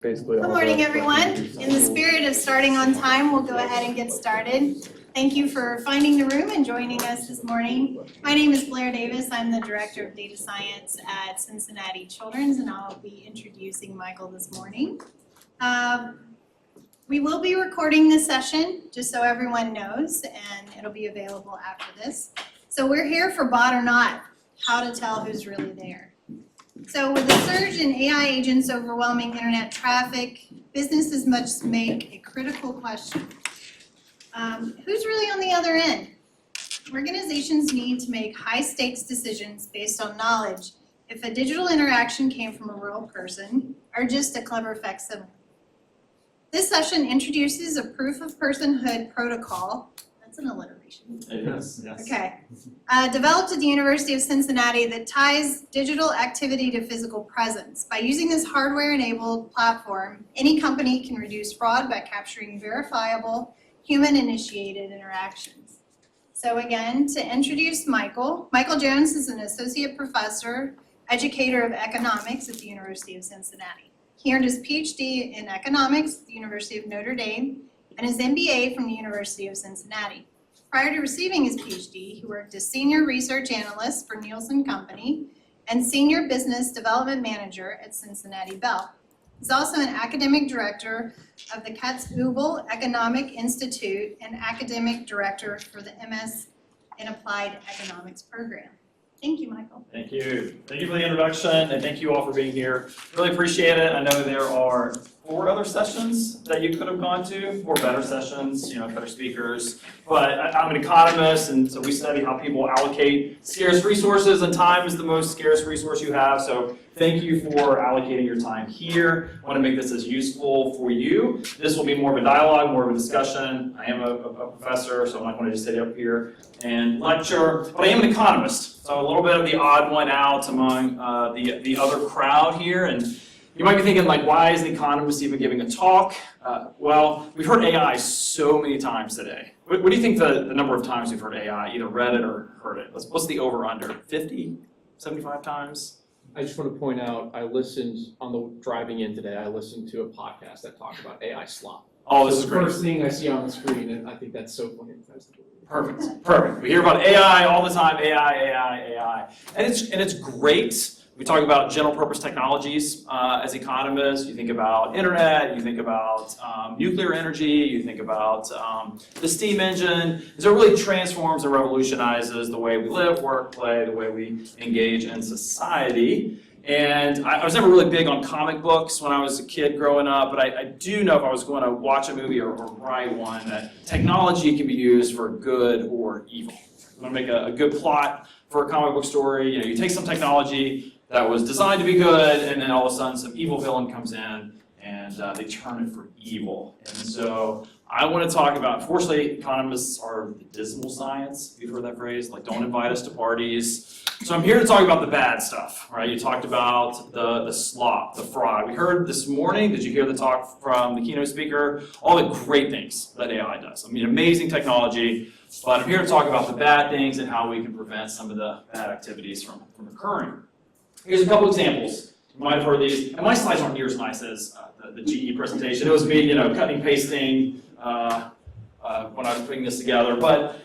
basically Good all morning, the everyone. questions. In the spirit of starting on time, we'll go ahead and get started. Thank you for finding the room and joining us this morning. My name is Blair Davis. I'm the Director of Data Science at Cincinnati Children's, and I'll be introducing Michael this morning. We will be recording this session, just so everyone knows, and it'll be available after this. So we're here for bot or not, how to tell who's really there. So with the surge in AI agents overwhelming internet traffic, businesses must make a critical question. Who's really on the other end? Organizations need to make high-stakes decisions based on knowledge if a digital interaction came from a real person or just a clever facsimile. This session introduces a proof-of-personhood protocol. That's an alliteration. It is, yes. Okay. Developed at the University of Cincinnati that ties digital activity to physical presence. By using this hardware-enabled platform, any company can reduce fraud by capturing verifiable, human-initiated interactions. So again, to introduce Michael Jones is an associate professor, educator of economics at the University of Cincinnati. He earned his Ph.D. in economics at the University of Notre Dame and his MBA from the University of Cincinnati. Prior to receiving his Ph.D., he worked as Senior Research Analyst for Nielsen Company and Senior Business Development Manager at Cincinnati Bell. He's also an Academic Director of the Katz-Ubel Economic Institute and Academic Director for the MS in Applied Economics program. Thank you, Michael. Thank you. Thank you for the introduction, and thank you all for being here. Really appreciate it. I know there are 4 other sessions that you could have gone to, 4 better sessions, better speakers. But I'm an economist, and so we study how people allocate scarce resources, and time is the most scarce resource you have. So thank you for allocating your time here. I want to make this as useful for you. This will be more of a dialogue, more of a discussion. I am a professor, so I'm not going to just sit up here and lecture, but I am an economist. So a little bit of the odd one out among the other crowd here. And you might be thinking, like, why is an economist even giving a talk? Well, we've heard AI so many times today. What do you think the number of times we've heard AI, either read it or heard it? What's the over-under? 50, 75 times? I just want to point out, I listened on the driving in today, I listened to a podcast that talked about AI slop. Oh, this is the great. first thing I see on the screen, and I think that's so funny. Perfect. We hear about AI all the time, AI. And it's great. We talk about general purpose technologies as economists. You think about internet, you think about nuclear energy, you think about the steam engine. So it really transforms and revolutionizes the way we live, work, play, the way we engage in society. And I was never really big on comic books when I was a kid growing up, but I do know if I was going to watch a movie or write one, that technology can be used for good or evil. I'm going to make a good plot for a comic book story. You take some technology that was designed to be good, and then all of a sudden some evil villain comes in and they turn it for evil. And so I want to talk about, fortunately, economists are the dismal science. You've heard that phrase, like, don't invite us to parties. So I'm here to talk about the bad stuff, right? You talked about the slop, the fraud. We heard this morning, did you hear the talk from the keynote speaker? All the great things that AI does. I mean, amazing technology, but I'm here to talk about the bad things and how we can prevent some of the bad activities from occurring. Here's a couple examples. You might have heard these, and my slides aren't near as nice as the GE presentation. It was me, cutting, pasting when I was putting this together. But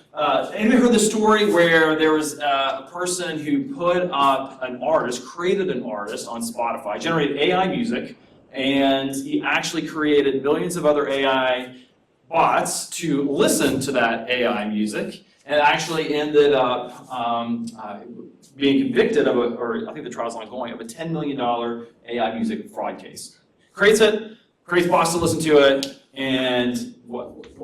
anybody heard the story where there was a person who put up an artist, created an artist on Spotify, generated AI music, and he actually created millions of other AI bots to listen to that AI music, and actually ended up being convicted of or I think the trial's ongoing, of a $10 million AI music fraud case. Creates bots to listen to it, and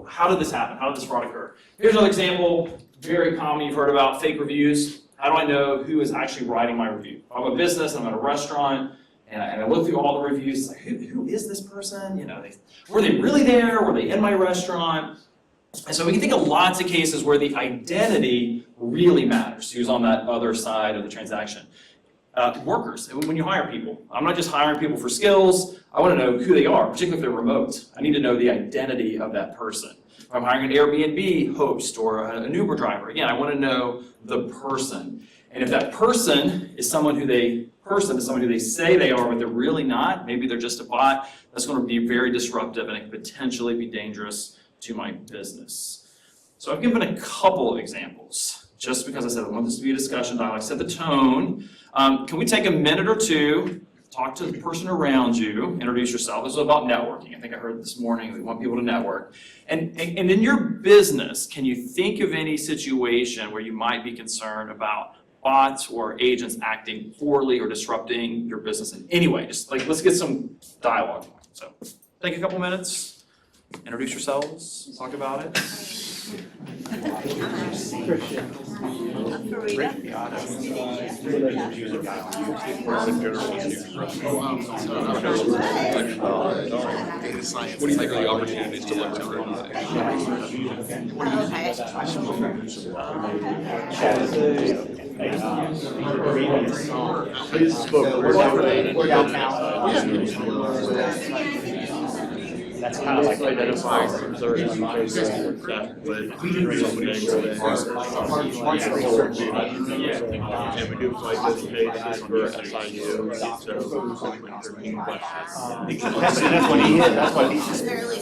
how did this happen? How did this fraud occur? Here's another example, very common, you've heard about fake reviews. How do I know who is actually writing my review? I'm a business, I'm at a restaurant, and I look through all the reviews, like, who is this person? Were they really there? Were they in my restaurant? And so we can think of lots of cases where the identity really matters, who's on that other side of the transaction. Workers, when you hire people, I'm not just hiring people for skills, I want to know who they are, particularly if they're remote. I need to know the identity of that person. If I'm hiring an Airbnb host or an Uber driver, again, I want to know the person. And if that person is someone who they say they are, but they're really not, maybe they're just a bot, that's going to be very disruptive and it could potentially be dangerous to my business. So I've given a couple of examples, just because I said I want this to be a discussion dialogue, set the tone. Can we take a minute or two, talk to the person around you, introduce yourself. This is about networking. I think I heard this morning, we want people to network. And in your business, can you think of any situation where you might be concerned about bots or agents acting poorly or disrupting your business in any way? Just like, let's get some dialogue. So take a couple minutes, introduce yourselves, talk about it. What do you think are the opportunities to look That's kind of like identifying certain things that would and we do like this page for SIU, so that's what he is, that's what he's fairly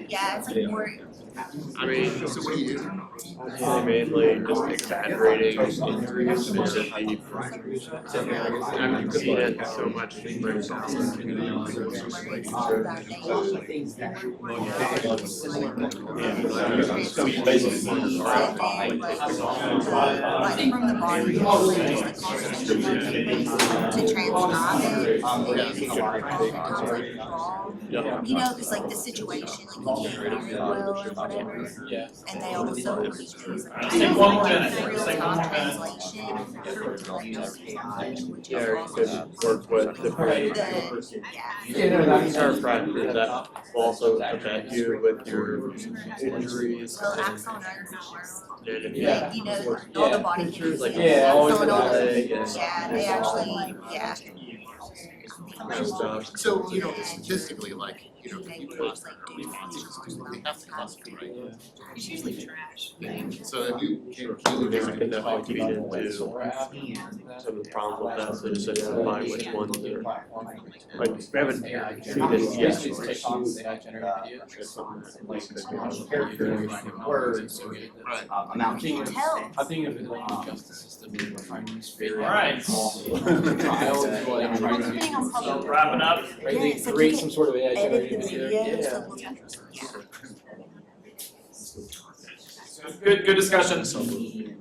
Yeah, it's like more. I mean, so what do you do? mainly just exaggerating injuries specifically. I've seen it so much. From the body, to transcribe it. You know, it's like the situation, like you can't hear it well or whatever. And they also use Take one more minute. Take one real-time more minute. translation for like just which Yeah, is you could work with different chiropractors that will also vet you with your injuries. well, axon runs Yeah. you know, all the body pictures, Like, yeah, always so it all, leg and yeah, they actually, yeah. stuff. So, you know, statistically, like, you know, people classify they have to classify, right? It's usually trash. So if you can I can definitely feed into some of the problems with that, so just identify which ones are, like, we haven't treated yet. Words. Right. I'm Can't tell. I think of it like the justice system, we're trying to use fair. Alright. Trials, like trying Well, to depending on public. Wrapping up. right, they Yeah, so create you some sort of AI Edit the generated video, video. so we'll yeah. Good discussion.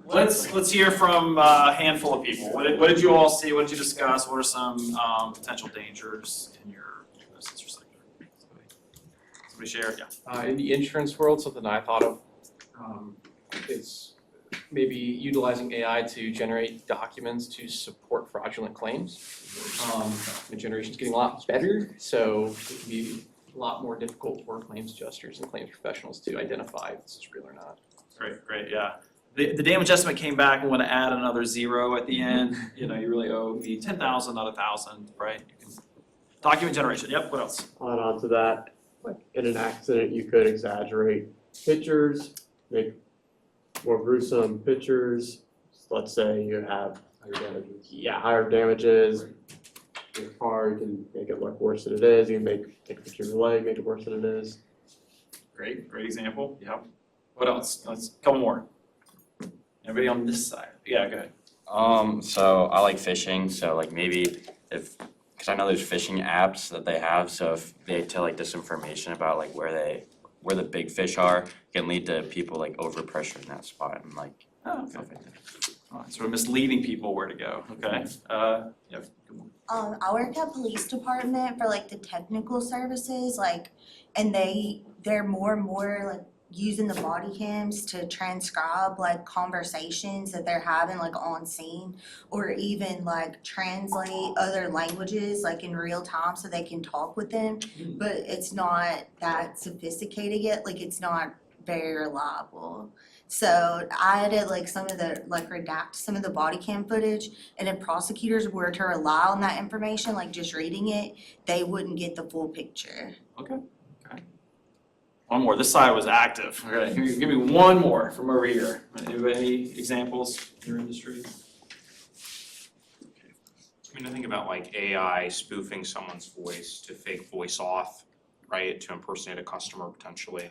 Let's hear from a handful of people. What did you all see? What did you discuss? What are some potential dangers in your business or sector? Somebody share? Yeah. In the insurance world, something I thought of is maybe utilizing AI to generate documents to support fraudulent claims. The generation's getting a lot better, so it can be a lot more difficult for claims adjusters and claims professionals to identify if this is real or not. Great, yeah. The damage estimate came back and want to add another zero at the end. You know, you really owe me 10,000, not 1,000, right? You can, document generation. Yep. What else? Add on to that, like in an accident, you could exaggerate pictures, make more gruesome pictures. Let's say you have higher damages. Your car, you can make it look worse than it is. You can take a picture of your leg, make it worse than it is. Great example. Yep. What else? Let's couple more. Everybody on this side? Yeah, go ahead. So I like fishing, so like maybe because I know there's fishing apps that they have, so if they tell like disinformation about like where the big fish are, it can lead to people like overpressuring that spot and like Okay. All right, sort of misleading people where to go. Okay. Yeah. I work at police department for like the technical services, like, and they're more and more like using the body cams to transcribe like conversations that they're having like on scene, or even like translate other languages like in real time so they can talk with them, but it's not that sophisticated yet, like it's not very reliable. So I had to like redact some of the body cam footage, and if prosecutors were to rely on that information, like just reading it, they wouldn't get the full picture. One more. This side was active. Okay, give me one more from over here. Any examples in your industry? I mean, I think about like AI spoofing someone's voice to fake voice off, right, to impersonate a customer potentially.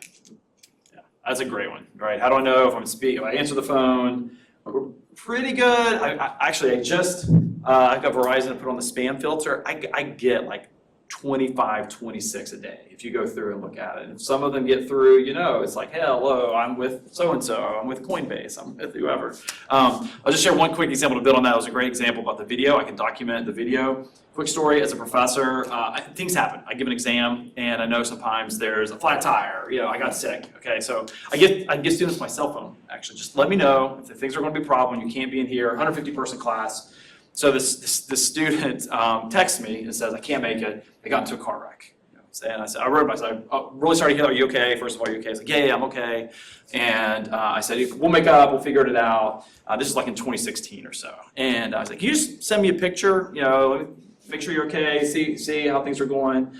Yeah, that's a great one, right? How do I know if I'm speaking, if I answer the phone? We're pretty good. I just, I've got Verizon to put on the spam filter. I get like 25, 26 a day if you go through and look at it. And if some of them get through, you know, it's like, hello, I'm with so-and-so, I'm with Coinbase, I'm with whoever. I'll just share one quick example to build on that. It was a great example about the video. I can document the video. Quick story, as a professor, things happen. I give an exam and I know sometimes there's a flat tire, you know, I got sick, okay? So I give students my cell phone, actually. Just let me know if things are gonna be a problem, you can't be in here, 150-person class. So this student texts me and says, I can't make it, I got into a car wreck. And I said, I'm really sorry to hear that, are you okay? First of all, are you okay? He's like, yeah, I'm okay. And I said, we'll make up, we'll figure it out. This is like in 2016 or so. And I was like, can you just send me a picture, you know, make sure you're okay, see how things are going.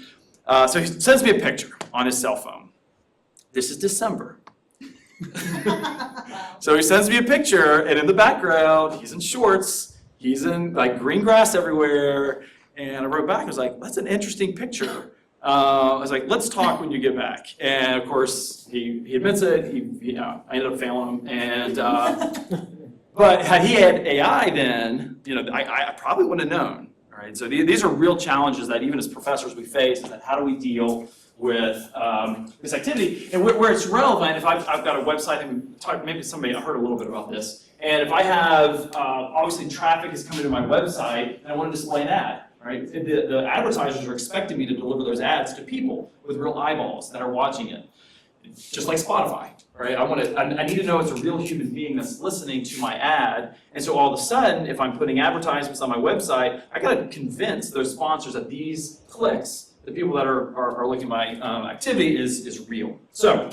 So he sends me a picture on his cell phone. This is December. So he sends me a picture, and in the background, he's in shorts, he's in like green grass everywhere, and I wrote back, I was like, that's an interesting picture. I was like, let's talk when you get back. And of course, he admits it, I ended up failing him, and but had he had AI then, you know, I probably wouldn't have known. All right, so these are real challenges that even as professors we face, is that how do we deal with this activity? And where it's relevant, if I've got a website, and maybe somebody heard a little bit about this, and if I have, obviously traffic is coming to my website, and I want to display an ad, right? The advertisers are expecting me to deliver those ads to people with real eyeballs that are watching it. Just like Spotify, right? I need to know it's a real human being that's listening to my ad, and so all of a sudden, if I'm putting advertisements on my website, I gotta convince those sponsors that these clicks, the people that are looking at my activity is real. So,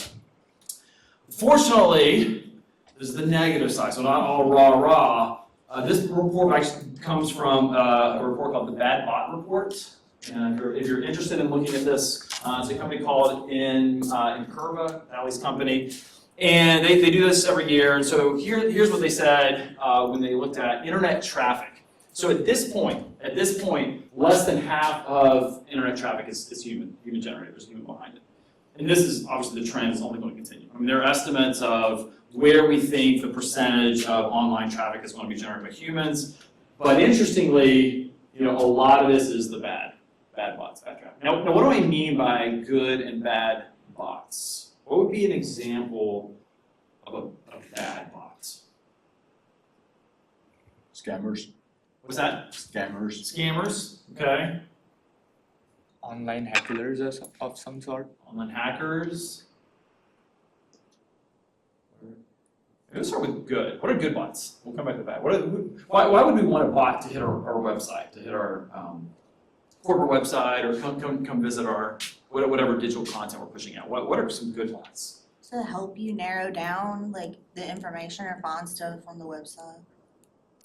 fortunately, this is the negative side, so not all rah. This report actually comes from a report called the Bad Bot Report. And if you're interested in looking at this, it's a company called Incurva, Ali's company. And they do this every year. And so here's what they said when they looked at internet traffic. So at this point, less than half of internet traffic is human generated. There's human behind it. And this is obviously the trend is only going to continue. I mean, there are estimates of where we think the percentage of online traffic is going to be generated by humans. But interestingly, you know, a lot of this is the bad bots, bad traffic. Now what do I mean by good and bad bots? What would be an example of a bad bot? Scammers. What's that? Scammers, okay. Online hecklers of some sort. Online hackers. Let's start with good. What are good bots? We'll come back to that. Why would we want a bot to hit our website, to hit our corporate website, or come visit our whatever digital content we're pushing out? What are some good bots? To help you narrow down like the information or find stuff on the website.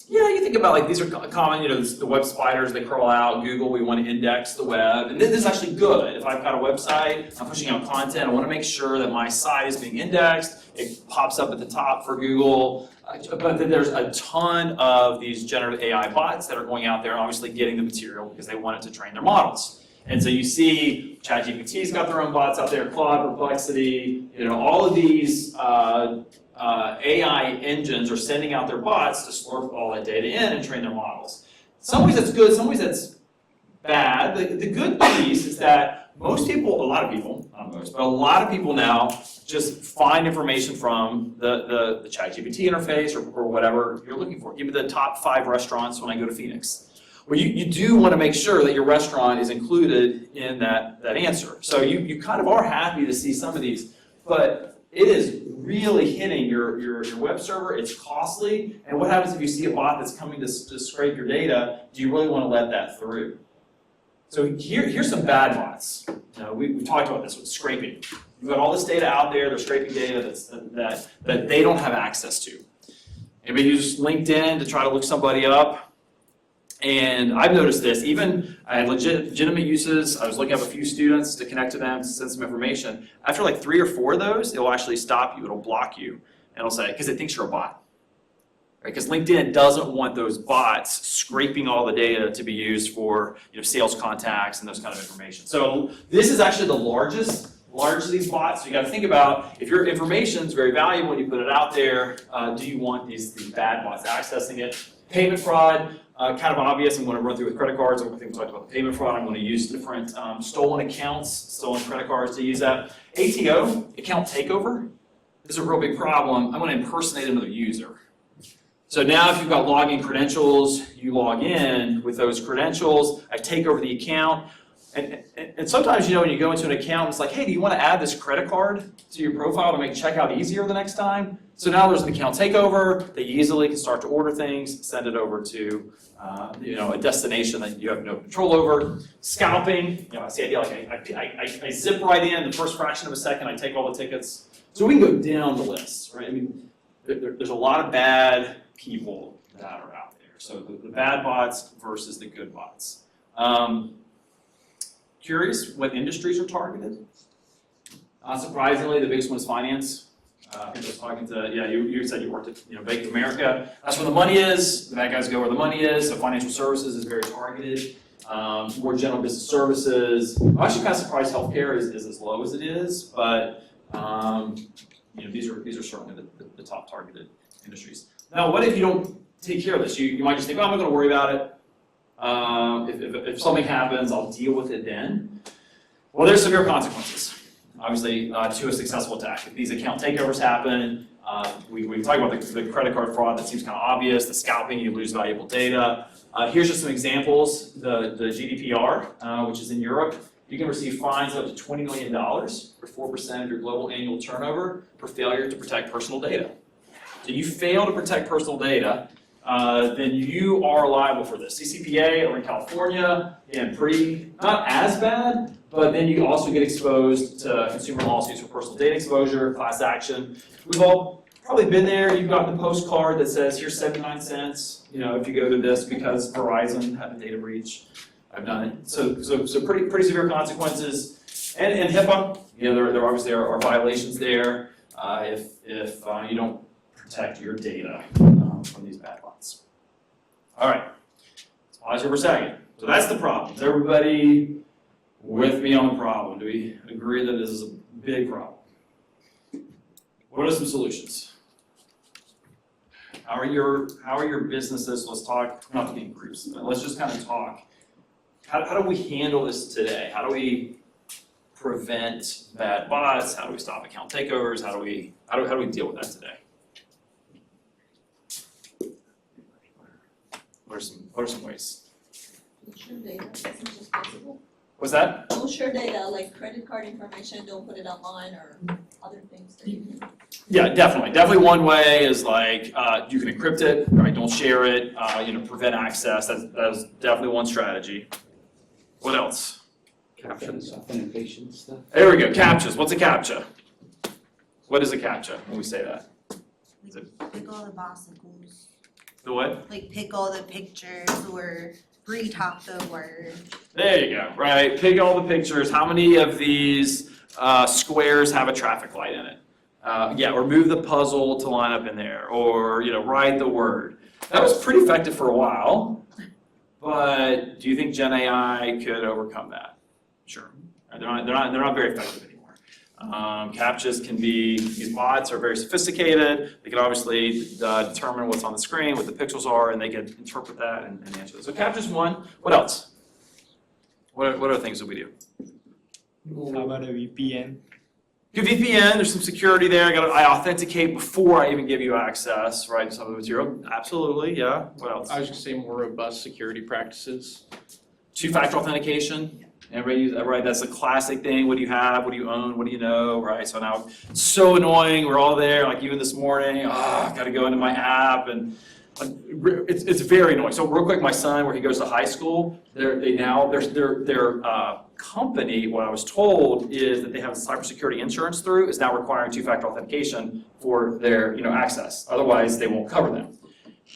Yeah, you think about like these are common, you know, the web spiders, they crawl out, Google, we want to index the web, and this is actually good. If I've got a website, I'm pushing out content, I want to make sure that my site is being indexed, it pops up at the top for Google, but then there's a ton of these generative AI bots that are going out there and obviously getting the material because they want it to train their models. And so you see ChatGPT's got their own bots out there, Claude, Perplexity, you know, all of these AI engines are sending out their bots to slurp all that data in and train their models. Some ways that's good, some ways that's bad. The good piece is that most people, a lot of people, not most, but a lot of people now just find information from the ChatGPT interface or whatever you're looking for. Give me the top 5 restaurants when I go to Phoenix. Well, you do want to make sure that your restaurant is included in that answer. So you kind of are happy to see some of these, but it is really hitting your web server. It's costly. And what happens if you see a bot that's coming to scrape your data? Do you really want to let that through? So here's some bad bots. We've talked about this with scraping. You've got all this data out there. They're scraping data that they don't have access to. Anybody use LinkedIn to try to look somebody up? And I've noticed this, even I had legitimate uses, I was looking up a few students to connect to them, to send some information. After like 3 or 4 of those, it'll actually stop you, it'll block you, and it'll say, because it thinks you're a bot. Right? Because LinkedIn doesn't want those bots scraping all the data to be used for sales contacts and those kind of information. So this is actually the largest of these bots. So you got to think about if your information is very valuable and you put it out there, do you want these bad bots accessing it? Payment fraud, kind of obvious. I'm going to run through with credit cards. I think we talked about the payment fraud. I'm going to use different stolen accounts, stolen credit cards to use that. ATO, account takeover, is a real big problem. I'm going to impersonate another user. So now if you've got login credentials, you log in with those credentials, I take over the account, and sometimes when you go into an account, it's like, hey, do you want to add this credit card to your profile to make checkout easier the next time? So now there's an account takeover, they easily can start to order things, send it over to a destination that you have no control over. Scalping, it's the idea like I zip right in the first fraction of a second, I take all the tickets. So we can go down the list, right? I mean, there's a lot of bad people that are out there. So the bad bots versus the good bots. Curious what industries are targeted? Surprisingly, the biggest one is finance. I think I was talking to, you said you worked at Bank of America. That's where the money is. The bad guys go where the money is. So financial services is very targeted. More general business services. I'm actually kind of surprised healthcare is as low as it is, but these are certainly the top targeted industries. Now, what if you don't take care of this? You might just think, I'm not going to worry about it. If something happens, I'll deal with it then. Well, there's severe consequences, obviously, to a successful attack. If these account takeovers happen, we talk about the credit card fraud that seems kind of obvious, the scalping, you lose valuable data. Here's just some examples. The GDPR, which is in Europe, you can receive fines up to $20 million for 4% of your global annual turnover for failure to protect personal data. So you fail to protect personal data, then you are liable for this. CCPA over in California, and not as bad, but then you also get exposed to consumer lawsuits for personal data exposure, class action. We've all probably been there. You've gotten the postcard that says, here's 79 cents, if you go to this because Verizon had a data breach. I've done it. So pretty severe consequences. And HIPAA, there obviously are violations there if you don't protect your data from these bad bots. All right, let's pause here for a second. So that's the problem. Is everybody with me on the problem? Do we agree that this is a big problem? What are some solutions? How are your businesses? Let's talk, not to be groups, but let's just kind of talk. How do we handle this today? How do we prevent bad bots? How do we stop account takeovers? How do we deal with that today? What are some ways? Share data isn't just possible. What's that? Don't share data like credit card information, don't put it online or other things that you can. Yeah, definitely one way is like you can encrypt it, right? Don't share it, prevent access. That's definitely one strategy. What else? Captions. Authentication stuff. There we go, CAPTCHAs. What's a CAPTCHA? What is a CAPTCHA when we say that? Pick all the bicycles, The what? like pick all the pictures or retop the word. There you go, right? Pick all the pictures. How many of these squares have a traffic light in it? Or move the puzzle to line up in there, or write the word. That was pretty effective for a while, but do you think Gen AI could overcome that? Sure. They're not very effective anymore. CAPTCHAs can be, these bots are very sophisticated. They can obviously determine what's on the screen, what the pixels are, and they can interpret that and answer it. So CAPTCHA's one. What else? What other things do we do? How about a VPN? Good VPN, there's some security there. I authenticate before I even give you access, right, to some of the material. Absolutely, yeah. What else? I was gonna say more robust security practices. Two-factor authentication. Everybody use that, right? That's the classic thing. What do you have? What do you own? What do you know, right? So now it's so annoying. We're all there, like even this morning. I've got to go into my app, and it's very annoying. So real quick, my son, where he goes to high school, their company, what I was told is that they have cybersecurity insurance through is now requiring two-factor authentication for their access. Otherwise, they won't cover them.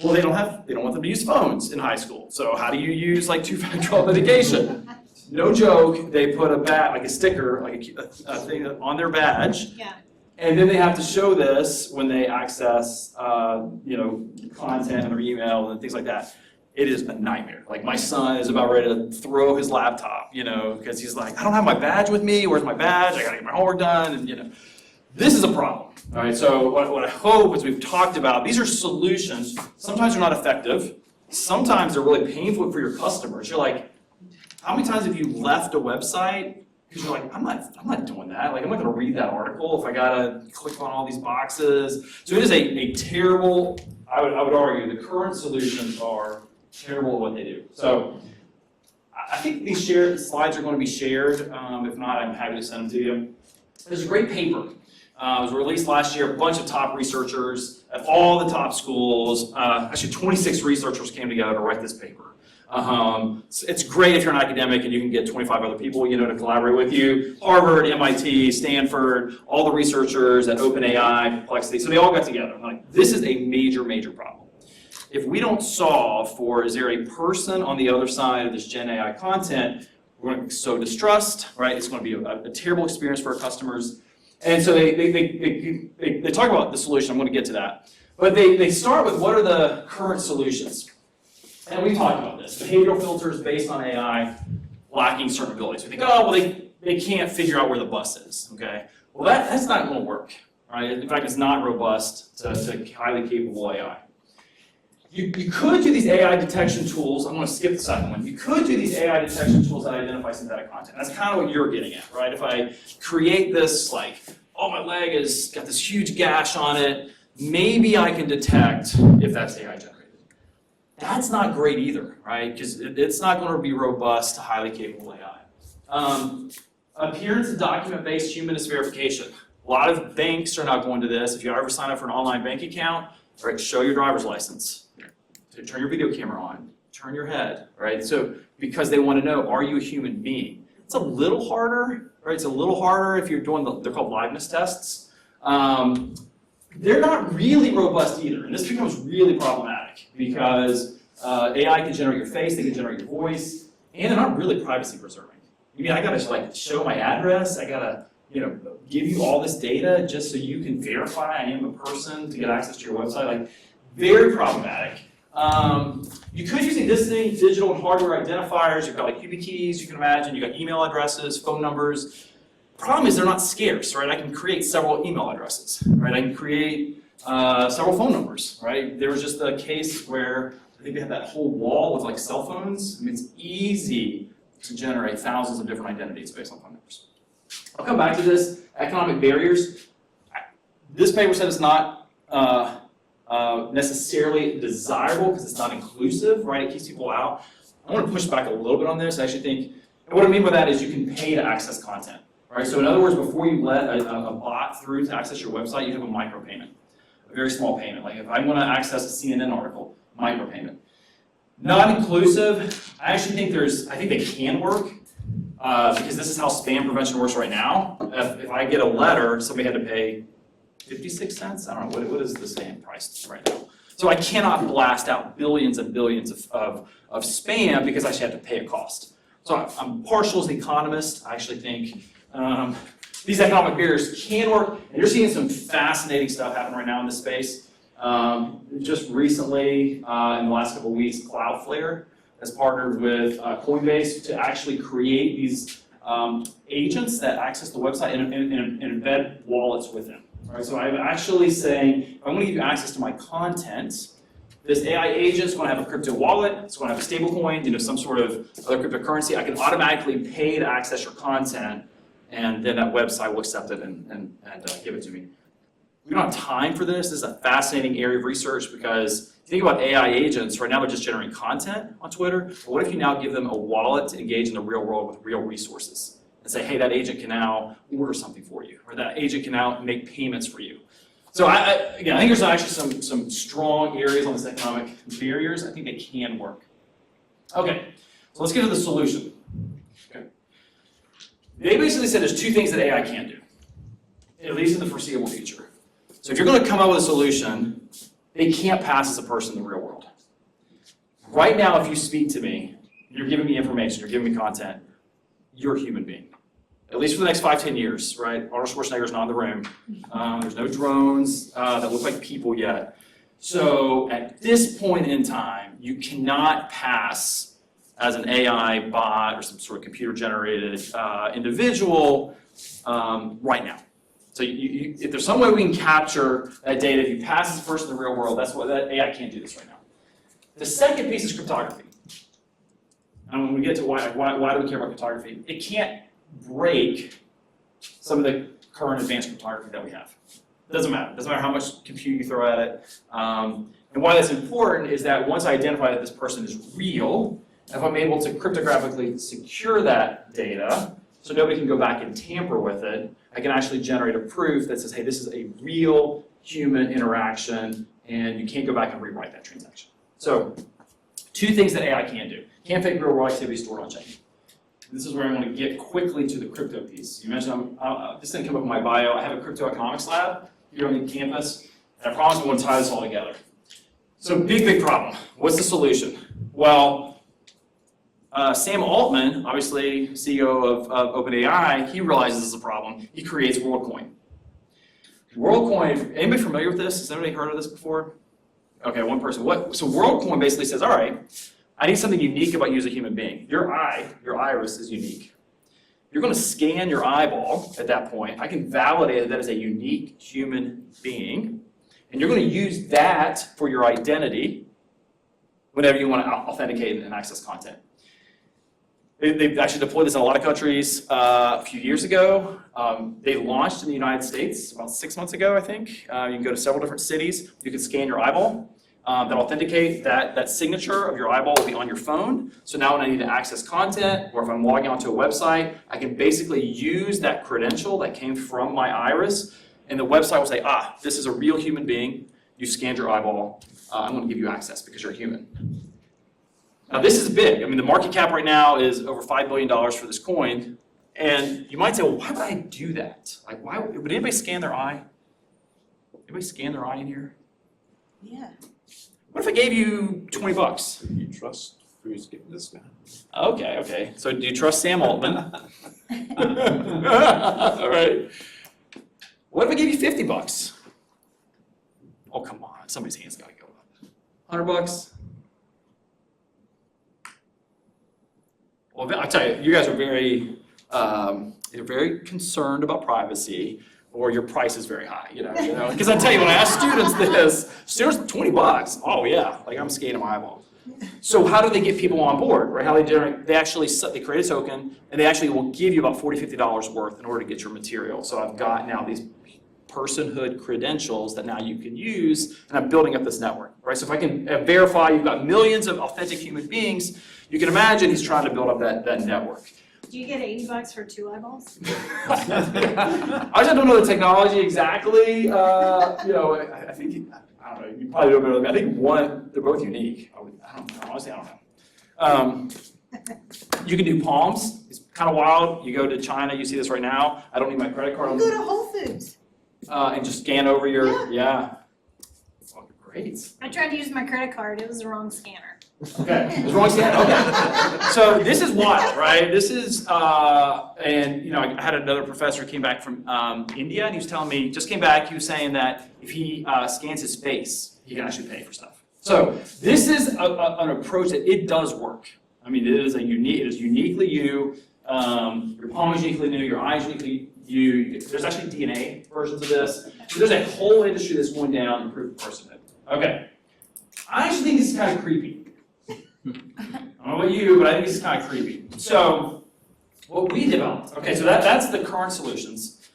Well, they don't want them to use phones in high school. So how do you use like two-factor authentication? No joke, they put like a sticker, like a thing on their badge. Yeah. And then they have to show this when they access, content or email and things like that. It is a nightmare. Like my son is about ready to throw his laptop, because he's like, I don't have my badge with me. Where's my badge? I gotta get my homework done. And this is a problem. All right. So what I hope is we've talked about. These are solutions. Sometimes they're not effective. Sometimes they're really painful for your customers. You're like, how many times have you left a website because you're like, I'm not doing that. Like I'm not gonna read that article if I gotta click on all these boxes. So it is a terrible. I would argue the current solutions are terrible at what they do. So I think these slides are going to be shared. If not, I'm happy to send them to you. There's a great paper. It was released last year. A bunch of top researchers at all the top schools. Actually, 26 researchers came together to write this paper. It's great if you're an academic and you can get 25 other people, to collaborate with you. Harvard, MIT, Stanford, all the researchers at OpenAI, Perplexity. So they all got together. Like, this is a major, major problem. If we don't solve for, is there a person on the other side of this Gen AI content, we're going to sow distrust, right? It's going to be a terrible experience for our customers. And so they talk about the solution. I'm going to get to that. But they start with what are the current solutions? And we talked about this. Behavioral filters based on AI lacking certain abilities. We think, oh, well, they can't figure out where the bus is, okay? Well, that's not going to work, right? In fact, it's not robust to highly capable AI. You could do these AI detection tools. I'm going to skip the second one. You could do these AI detection tools that identify synthetic content. That's kind of what you're getting at, right? If I create this, like, oh, my leg has got this huge gash on it, maybe I can detect if that's AI generated. That's not great either, right? Because it's not going to be robust to highly capable AI. Appearance and document-based humanist verification. A lot of banks are not going to this. If you ever sign up for an online bank account, right, show your driver's license. Turn your video camera on. Turn your head, right? So because they want to know, are you a human being? It's a little harder, right? It's a little harder if you're doing they're called liveness tests. They're not really robust either, and this becomes really problematic because AI can generate your face, they can generate your voice, and they're not really privacy preserving. I gotta show my address, I gotta give you all this data just so you can verify I am a person to get access to your website. Very problematic. You could use existing digital and hardware identifiers. You've got YubiKeys, you can imagine. You've got email addresses, phone numbers. Problem is they're not scarce, right? I can create several email addresses, right? I can create several phone numbers, right? There was just a case where I think they had that whole wall with cell phones. It's easy to generate thousands of different identities based on phone numbers. I'll come back to this. Economic barriers. This paper said it's not necessarily desirable because it's not inclusive, right? It keeps people out. I want to push back a little bit on this. I actually think, and what I mean by that is you can pay to access content, right? So in other words, before you let a bot through to access your website, you have a micropayment, a very small payment. Like if I want to access a CNN article, micropayment. Not inclusive. I actually think they can work because this is how spam prevention works right now. If I get a letter, somebody had to pay 56 cents? I don't know, what is the spam price right now? So I cannot blast out billions and billions of spam because I actually have to pay a cost. So I'm partial as an economist. I actually think these economic barriers can work, and you're seeing some fascinating stuff happen right now in this space. Just recently, in the last couple of weeks, Cloudflare has partnered with Coinbase to actually create these agents that access the website and embed wallets with them. Right, so I'm actually saying, if I'm going to give you access to my content, this AI agent is going to have a crypto wallet, it's going to have a stable coin, some sort of other cryptocurrency. I can automatically pay to access your content, and then that website will accept it and give it to me. We don't have time for this. This is a fascinating area of research because if you think about AI agents, right now they're just generating content on Twitter. But what if you now give them a wallet to engage in the real world with real resources? And say, hey, that agent can now order something for you, or that agent can now make payments for you. So I think there's actually some strong areas on this economic barriers. I think they can work. Okay, so let's get to the solution. Okay. They basically said there's two things that AI can't do, at least in the foreseeable future. So if you're going to come up with a solution, they can't pass as a person in the real world. Right now, if you speak to me, you're giving me information, you're giving me content, you're a human being. At least for the next 5-10 years, right? Arnold Schwarzenegger's not in the room. There's no drones that look like people yet. So at this point in time, you cannot pass as an AI bot or some sort of computer-generated individual right now. So if there's some way we can capture that data, if you pass as a person in the real world, that's what that AI can't do this right now. The second piece is cryptography. And when we get to why do we care about cryptography, it can't break some of the current advanced cryptography that we have. It doesn't matter. It doesn't matter how much compute you throw at it. And why that's important is that once I identify that this person is real, if I'm able to cryptographically secure that data so nobody can go back and tamper with it, I can actually generate a proof that says, hey, this is a real human interaction and you can't go back and rewrite that transaction. So, two things that AI can't do. Can't fake real world activity stored on chain. This is where I want to get quickly to the crypto piece. You mentioned, this didn't come up in my bio, I have a crypto economics lab here on the campus, and I promise I want to tie this all together. So big problem. What's the solution? Well, Sam Altman, obviously CEO of OpenAI, he realizes this is a problem. He creates WorldCoin. WorldCoin, anybody familiar with this? Has anybody heard of this before? Okay, one person. So WorldCoin basically says, all right, I need something unique about you as a human being. Your eye, your iris is unique. You're going to scan your eyeball at that point. I can validate that as a unique human being. And you're going to use that for your identity whenever you want to authenticate and access content. They've actually deployed this in a lot of countries a few years ago. They launched in the United States about 6 months ago, I think. You can go to several different cities. You can scan your eyeball. That authenticate that signature of your eyeball will be on your phone. So now when I need to access content, or if I'm logging onto a website, I can basically use that credential that came from my iris, and the website will say, this is a real human being. You scanned your eyeball. I'm going to give you access because you're a human. Now this is big. I mean, the market cap right now is over $5 billion for this coin. And you might say, well, why would I do that? Like, why would anybody scan their eye? Anybody scan their eye in here? Yeah. What if I gave you $20? You trust who's getting this guy? Okay. So do you trust Sam Altman? All right. What if I gave you $50? Oh, come on. Somebody's hand's got to go up. $100? Well, I tell you, you guys are you're very concerned about privacy, or your price is very high, you know. Because I tell you, when I ask students this, students, $20, oh yeah, like I'm scanning my eyeball. So how do they get people on board, right? How they generate, they create a token, and they actually will give you about $40, $50 worth in order to get your material. So I've got now these personhood credentials that now you can use, and I'm building up this network, right? So if I can verify you've got millions of authentic human beings, you can imagine he's trying to build up that network. Do you get $80 for 2 eyeballs? I just don't know the technology exactly. I think, I don't know, you probably don't know. I think they're both unique. I don't know, honestly, I don't know. You can do palms. It's kind of wild. You go to China, you see this right now. I don't need my credit card. Go to Whole Foods. And just scan over your, yeah. Fucking great. I tried to use my credit card, it was the wrong scanner. Okay, it was wrong scan, okay. So this is wild, right? This is, and I had another professor who came back from India, and he was telling me, just came back, he was saying that if he scans his face, he can actually pay for stuff. So this is an approach that it does work. I mean, it is uniquely you, your palm is uniquely you, your eye is uniquely you. There's actually DNA versions of this. So there's a whole industry that's going down to prove personhood. Okay, I actually think this is kind of creepy. I don't know about you, but I think this is kind of creepy. So, what we developed, okay, so that's the current solutions.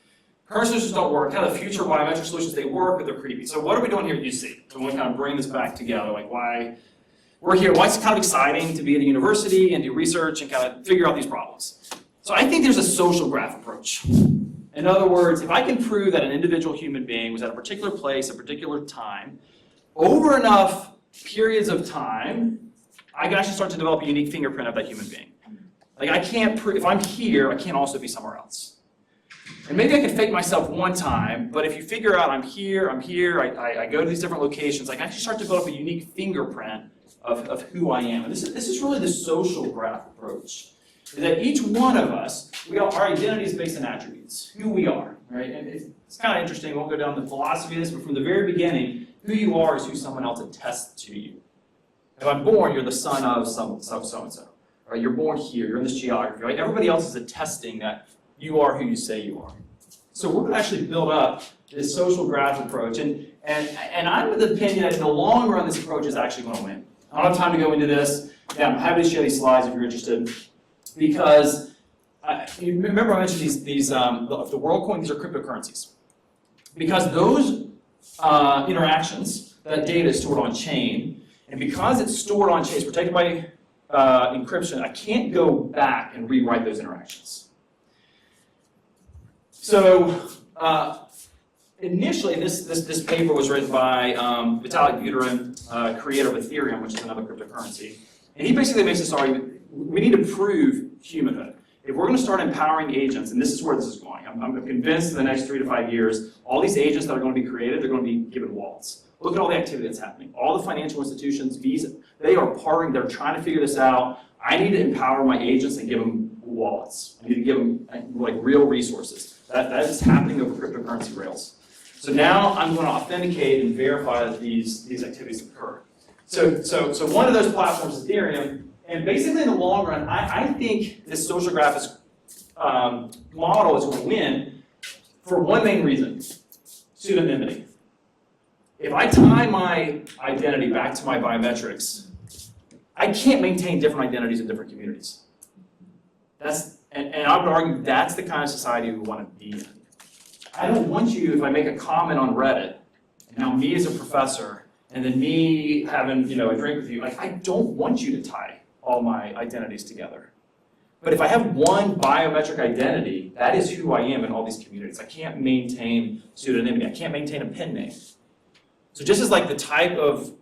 Current solutions don't work. Kind of the future biometric solutions, they work, but they're creepy. So what are we doing here at UC? So we want to kind of bring this back together, like why we're here, why it's kind of exciting to be at a university and do research and kind of figure out these problems. So I think there's a social graph approach. In other words, if I can prove that an individual human being was at a particular place, a particular time, over enough periods of time, I can actually start to develop a unique fingerprint of that human being. Like I can't prove, if I'm here, I can't also be somewhere else. And maybe I can fake myself one time, but if you figure out I'm here, I go to these different locations, I can actually start to build up a unique fingerprint of who I am. And this is really the social graph approach. Is that each one of us, our identity is based on attributes, who we are, right? And it's kind of interesting, I won't go down the philosophy of this, but from the very beginning, who you are is who someone else attests to you. If I'm born, you're the son of so-and-so, right? You're born here, you're in this geography, right? Everybody else is attesting that you are who you say you are. So we're going to actually build up this social graph approach, and I'm of the opinion that in the long run, this approach is actually going to win. I don't have time to go into this. Yeah, I'm happy to share these slides if you're interested, because you remember I mentioned the world coin, these are cryptocurrencies. Because those interactions, that data is stored on chain, and because it's stored on chain, it's protected by encryption, I can't go back and rewrite those interactions. So initially, this paper was written by Vitalik Buterin, creator of Ethereum, which is another cryptocurrency. And he basically makes this argument, we need to prove humanhood. If we're going to start empowering agents, and this is where this is going, I'm convinced in the next 3 to 5 years, all these agents that are going to be created, they're going to be given wallets. Look at all the activity that's happening. All the financial institutions, Visa, they are parting, they're trying to figure this out. I need to empower my agents and give them wallets. I need to give them like real resources. That is happening over cryptocurrency rails. So now I'm going to authenticate and verify that these activities occur. So one of those platforms is Ethereum, and basically in the long run, I think this social graph model is going to win for one main reason: pseudonymity. If I tie my identity back to my biometrics, I can't maintain different identities in different communities. And I would argue that's the kind of society we want to be in. I don't want you, if I make a comment on Reddit, and now me as a professor, and then me having a drink with you, like I don't want you to tie all my identities together. But if I have one biometric identity, that is who I am in all these communities. I can't maintain pseudonymity. I can't maintain a pen name. So just as like the type of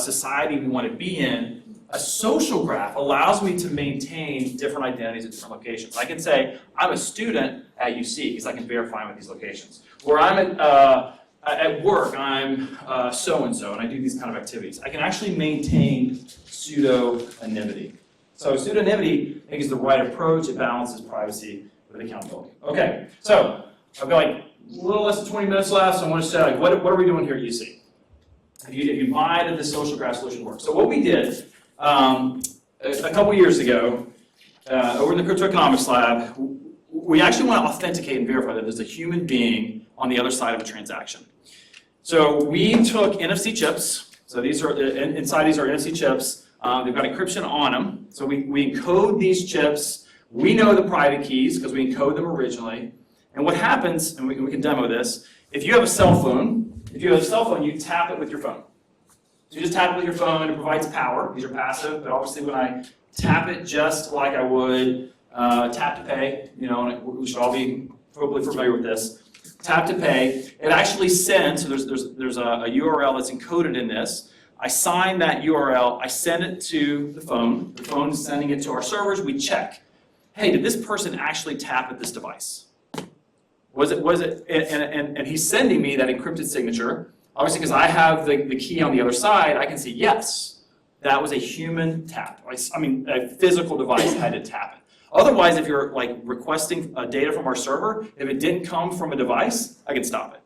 society we want to be in, a social graph allows me to maintain different identities at different locations. I can say, I'm a student at UC, because I can verify with these locations. Or I'm at work, I'm so-and-so, and I do these kind of activities. I can actually maintain pseudonymity. So pseudonymity, I think, is the right approach. It balances privacy with accountability. Okay, so I've got like a little less than 20 minutes left, so I want to say, like, what are we doing here at UC? If you buy that this social graph solution works. So what we did a couple years ago, over in the Cryptoeconomics Lab, we actually want to authenticate and verify that there's a human being on the other side of a transaction. So we took NFC chips. So these are inside these are NFC chips. They've got encryption on them. So we encode these chips. We know the private keys because we encode them originally. And what happens, and we can demo this, if you have a cell phone, you tap it with your phone. So you just tap it with your phone, it provides power. These are passive, but obviously when I tap it just like I would tap to pay, and we should all be hopefully familiar with this. Tap to pay, it actually sends, so there's a URL that's encoded in this. I sign that URL, I send it to the phone is sending it to our servers, we check. Hey, did this person actually tap at this device? Was it, and he's sending me that encrypted signature. Obviously, because I have the key on the other side, I can see, yes, that was a human tap. I mean, a physical device had to tap it. Otherwise, if you're like requesting data from our server, if it didn't come from a device, I can stop it.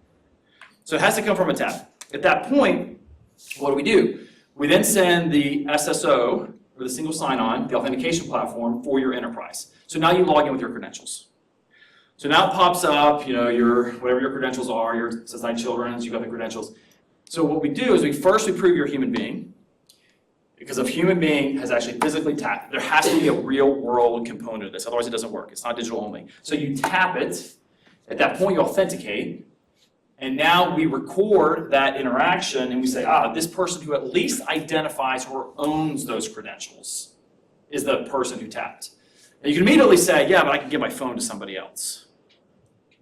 So it has to come from a tap. At that point, what do? We then send the SSO, or the single sign-on, the authentication platform for your enterprise. So now you log in with your credentials. So now it pops up, your whatever your credentials are, your Cincinnati Children's, you've got the credentials. So what we do is we prove you're a human being, because a human being has actually physically tapped. There has to be a real world component of this, otherwise it doesn't work. It's not digital only. So you tap it, at that point you authenticate, and now we record that interaction and we say, this person who at least identifies or owns those credentials is the person who tapped. And you can immediately say, yeah, but I can give my phone to somebody else.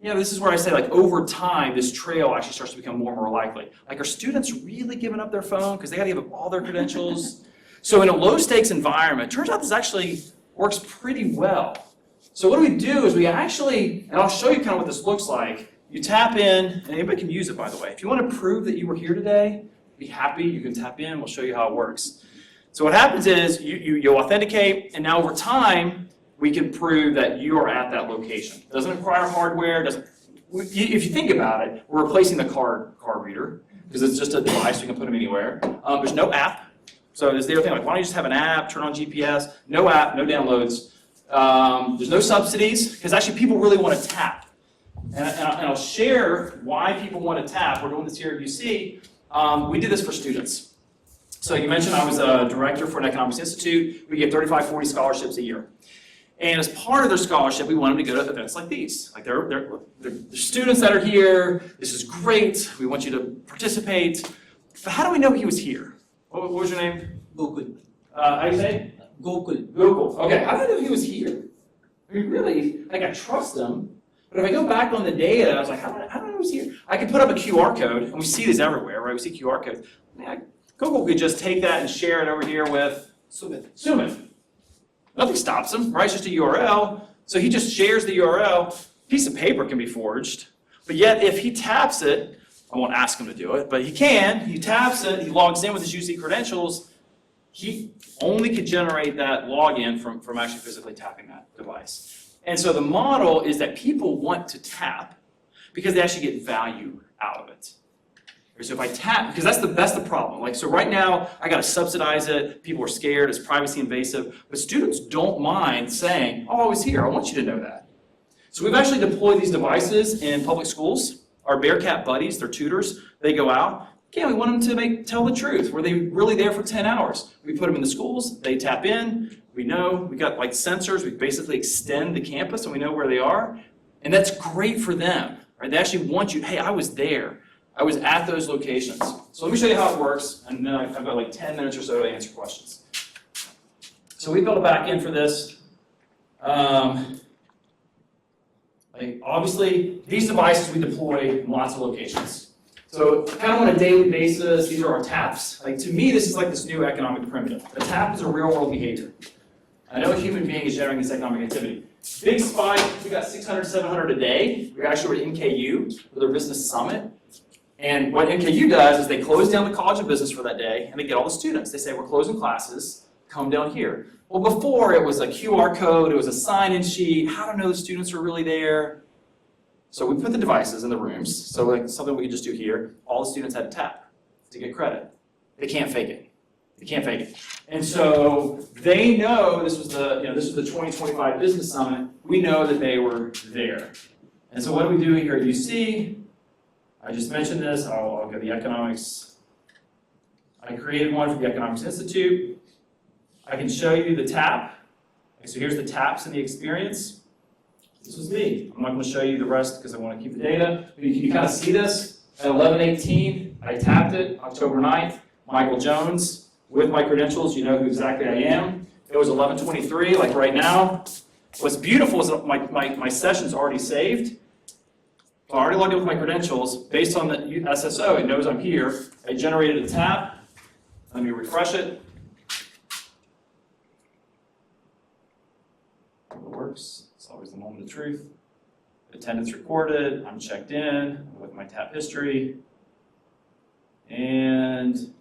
This is where I say, like, over time, this trail actually starts to become more and more likely. Like, are students really giving up their phone because they got to give up all their credentials? So in a low-stakes environment, it turns out this actually works pretty well. So what we do is we actually, and I'll show you kind of what this looks like. You tap in, and anybody can use it, by the way. If you want to prove that you were here today, be happy, you can tap in, we'll show you how it works. So what happens is you authenticate, and now over time, we can prove that you are at that location. It doesn't require hardware, if you think about it, we're replacing the card reader, because it's just a device, you can put them anywhere. There's no app. So there's the other thing, like, why don't you just have an app, turn on GPS, no app, no downloads. There's no subsidies, because actually people really want to tap. And I'll share why people want to tap. We're doing this here at UC. We did this for students. So you mentioned I was a director for an economics institute. We give 35, 40 scholarships a year. And as part of their scholarship, we want them to go to events like these. Like they're students that are here. This is great. We want you to participate. But how do we know he was here? What was your name? Google. How do you say it? Google. Okay, how do I know he was here? I mean, really, like I trust him. But if I go back on the data, I was like, how do I know he was here? I could put up a QR code, and we see these everywhere, right? We see QR codes. Google could just take that and share it over here with Sumit. Nothing stops him, right? It's just a URL. So he just shares the URL. A piece of paper can be forged. But yet, if he taps it, I won't ask him to do it, but he can. He taps it, he logs in with his UC credentials. He only could generate that login from actually physically tapping that device. And so the model is that people want to tap because they actually get value out of it. So if I tap, because that's the problem. Like, so right now, I got to subsidize it. People are scared. It's privacy invasive. But students don't mind saying, oh, I was here. I want you to know that. So we've actually deployed these devices in public schools. Our Bearcat buddies, their tutors, they go out. Okay, we want them to tell the truth. Were they really there for 10 hours? We put them in the schools. They tap in. We know. We got like sensors. We basically extend the campus, and we know where they are. And that's great for them. Right? They actually want you, hey, I was there. I was at those locations. So let me show you how it works, and then I've got like 10 minutes or so to answer questions. So we built a back end for this. Obviously, these devices we deploy in lots of locations. So kind of on a daily basis, these are our taps. Like to me, this is like this new economic primitive. A tap is a real world behavior. I know a human being is generating this economic activity. Big spike, we got 600, 700 a day. We actually were at NKU for their business summit. And what NKU does is they close down the College of Business for that day, and they get all the students. They say, we're closing classes, come down here. Well, before it was a QR code, it was a sign-in sheet, how to know the students were really there. So we put the devices in the rooms, so like something we could just do here, all the students had to tap to get credit. They can't fake it. They can't fake it. And so they know this was the 2025 Business Summit. We know that they were there. And so what do we do here at UC? I just mentioned this, I'll go to the economics. I created one for the Economics Institute. I can show you the tap. Okay, so here's the taps in the experience. This was me. I'm not going to show you the rest because I want to keep the data. But you can kind of see this. At 11:18, I tapped it, October 9th. Michael Jones, with my credentials, you know who exactly I am. It was 11:23, like right now. What's beautiful is that my session's already saved. So I already logged in with my credentials. Based on the SSO, it knows I'm here. I generated a tap. Let me refresh it. It works. It's always the moment of truth. Attendance recorded. I'm checked in with my tap history. And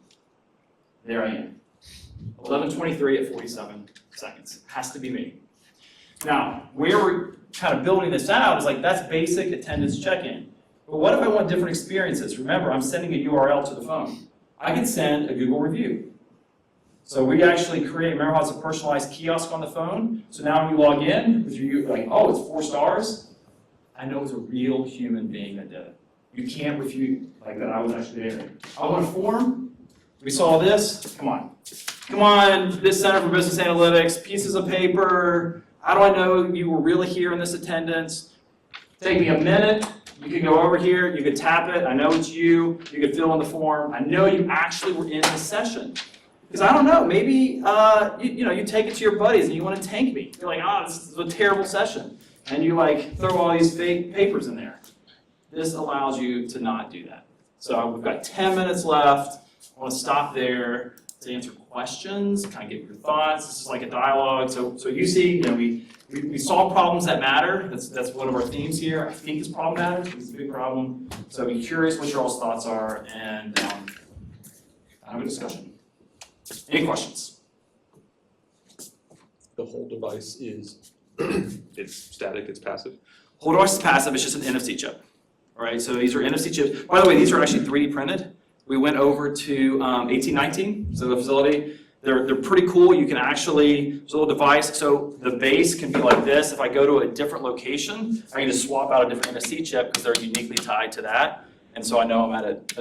there I am. 11:23 at 47 seconds. Has to be me. Now, where we're kind of building this out is like, that's basic attendance check-in. But what if I want different experiences? Remember, I'm sending a URL to the phone. I can send a Google review. So we actually create, remember how it's a personalized kiosk on the phone? So now when you log in, you're like, oh, it's 4 stars. I know it's a real human being that did it. You can't refute like that I was actually there. I want a form. We saw this. Come on. Come on, this Center for Business Analytics, pieces of paper. How do I know you were really here in this attendance? Take me a minute. You can go over here. You could tap it. I know it's you. You could fill in the form. I know you actually were in the session. Because I don't know, maybe you take it to your buddies and you want to tank me. You're like, this is a terrible session. And you like throw all these fake papers in there. This allows you to not do that. So we've got 10 minutes left. I want to stop there. to answer questions, kind of get your thoughts. This is like a dialogue. So you see, we solve problems that matter. That's one of our themes here. I think is problem matters, because it's a big problem. So be curious what your all's thoughts are, and have a discussion. Any questions? The whole device is, it's static, it's passive. Whole device is passive, it's just an NFC chip. All right, so these are NFC chips. By the way, these are actually 3D printed. We went over to 1819, so the facility. They're pretty cool. You can actually, there's a little device, so the base can be like this. If I go to a different location, I can just swap out a different NFC chip because they're uniquely tied to that. And so I know I'm at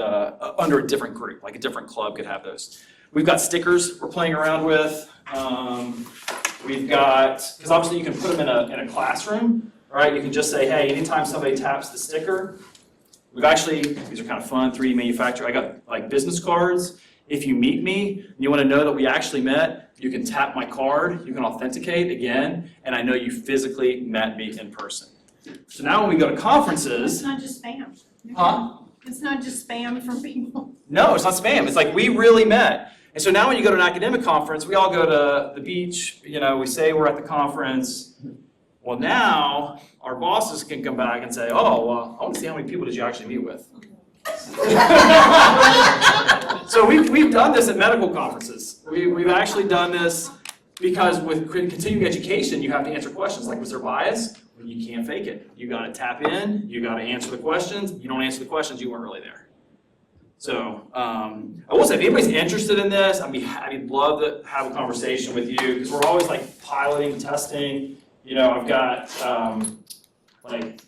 under a different group, like a different club could have those. We've got stickers we're playing around with. We've got, because obviously you can put them in a classroom, right? You can just say, hey, anytime somebody taps the sticker, we've actually, these are kind of fun, 3D manufactured. I got like business cards. If you meet me, and you want to know that we actually met, you can tap my card, you can authenticate again, and I know you physically met me in person. So now when we go to conferences. It's not just spam. Huh? It's not just spam from people. No, it's not spam. It's like we really met. And so now when you go to an academic conference, we all go to the beach, we say we're at the conference. Well, now our bosses can come back and say, oh, well, I want to see how many people did you actually meet with. So we've done this at medical conferences. We've actually done this because with continuing education, you have to answer questions like, was there bias? Well, you can't fake it. You got to tap in, you got to answer the questions. You don't answer the questions, you weren't really there. So I will say, if anybody's interested in this, I'd love to have a conversation with you because we're always like piloting, testing. I've got like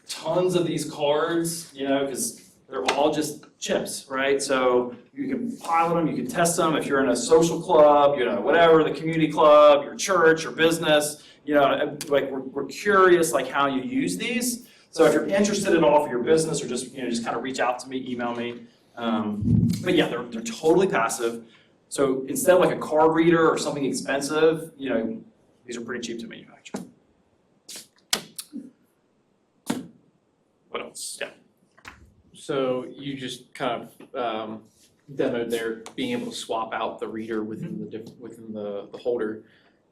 tons of these cards, because they're all just chips, right? So you can pilot them, you can test them. If you're in a social club, whatever, the community club, your church, your business, like we're curious like how you use these. So if you're interested at all for your business or just kind of reach out to me, email me. But yeah, they're totally passive. So instead of like a card reader or something expensive, these are pretty cheap to manufacture. What else? Yeah. So you just kind of demoed there being able to swap out the reader within the holder.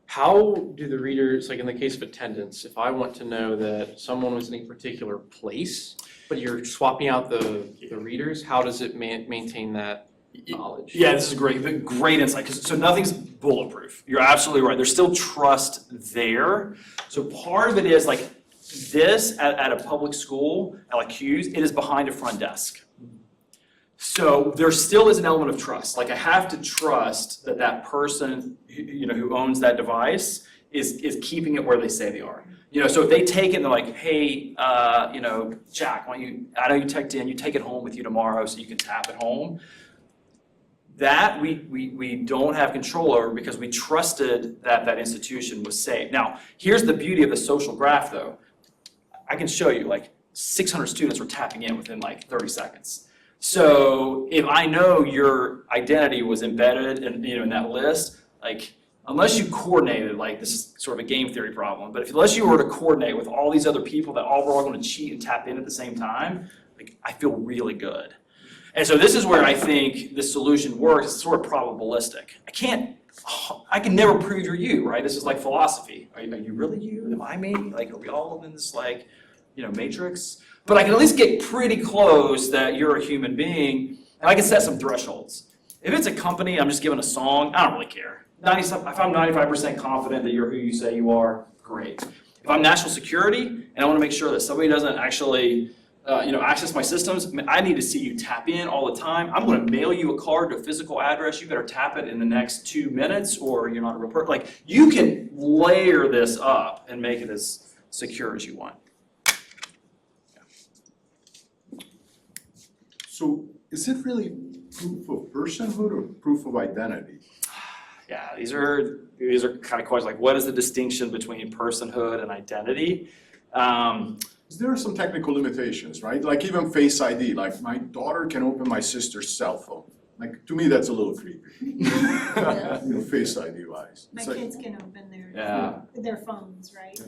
How do the readers, like in the case of attendance, if I want to know that someone was in a particular place, but you're swapping out the readers, how does it maintain that knowledge? Yeah, this is great insight. So nothing's bulletproof. You're absolutely right. There's still trust there. So part of it is like this at a public school, at like Hughes, it is behind a front desk. So there still is an element of trust. Like I have to trust that person, who owns that device is keeping it where they say they are. So if they take it and they're like, hey, Jack, I know you texted in, you take it home with you tomorrow so you can tap at home. That we don't have control over because we trusted that institution was safe. Now, here's the beauty of the social graph though. I can show you like 600 students were tapping in within like 30 seconds. So if I know your identity was embedded in that list, like unless you coordinated, like this is sort of a game theory problem, but unless you were to coordinate with all these other people that all were all going to cheat and tap in at the same time, like I feel really good. And so this is where I think the solution works. It's sort of probabilistic. I can never prove you're you, right? This is like philosophy. Are you really you? Am I me? Like, are we all in this like, matrix? But I can at least get pretty close that you're a human being, and I can set some thresholds. If it's a company, I'm just giving a song, I don't really care. If I'm 95% confident that you're who you say you are, great. If I'm national security, and I want to make sure that somebody doesn't actually access my systems, I need to see you tap in all the time. I'm going to mail you a card to a physical address. You better tap it in the next 2 minutes or you're not a real person. Like, you can layer this up and make it as secure as you want. So is it really proof of personhood or proof of identity? Yeah, these are kind of questions like, what is the distinction between personhood and identity? There are some technical limitations, right? Like even Face ID, like my daughter can open my sister's cell phone. Like, to me, that's a little creepy. Face ID wise. My It's like, kids can open Yeah. their phones, right?